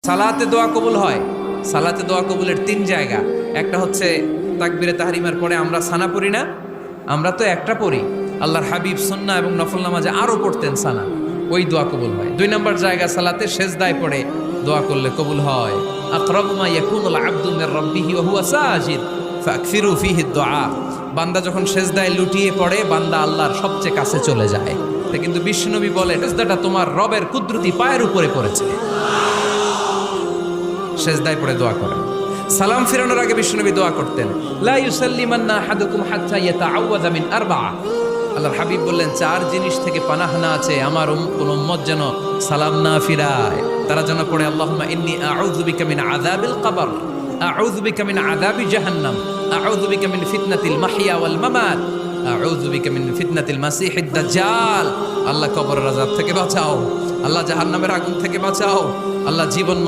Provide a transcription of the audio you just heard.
সালাতে দোয়া কবুল হয়। সালাতে দোয়া কবুলের 3 জায়গা। একটা হচ্ছে তাকবীরে তাহরিমার পরে আমরা সানা পড়ি না, আমরা তো একটা পড়ি। আল্লাহর হাবিব সুন্নাহ এবং নফল নামাজে আরো পড়তেন সানা, ওই দোয়া কবুল হয়। 2 নম্বর জায়গা সালাতে সেজদায় পড়ে দোয়া করলে কবুল হয়। আকরাবু মা ইয়াকুনুল আবদু মির রাব্বিহি ওয়া হুয়া সাজিদ ফাকসিরু ফিহি দুআ। বান্দা যখন সেজদায় লুটিয়ে পড়ে বান্দা আল্লাহর সবচেয়ে কাছে চলে যায়। তা কিন্তু বিশ্বনবী বলে সেজদাটা তোমার রবের কুদরতি পায়ের উপরে পড়েছে। সেজদায় পড়ে দোয়া করেন। সালাম ফিরানোর আগে বিশ্বনবী দোয়া করতেন, লা ইউসাল্লিমান্না আহাদুকুম হাত্তা ইয়াতাআওয়াযা মিন আরবা'a। আল্লাহর হাবিব বললেন 4 জিনিস থেকে পানাহ না আছে আমার কোন উম্মত যেন সালাম না ফিরায়। তারা যেন পড়ে আল্লাহুম্মা ইন্নী আউযু বিকা মিন আযাবিল কবর, আউযু বিকা মিন আযাবি জাহান্নাম, আউযু বিকা মিন ফিতনাতিল মাহইয়া ওয়াল মামাত, আউযু বিকা মিন ফিতনাতিল মাসিহিদ দাজ্জাল। আল্লাহ কবরের আযাব থেকে বাঁচাও, আল্লাহ জাহান্নামের আগুন থেকে বাঁচাও, আল্লাহ জীবন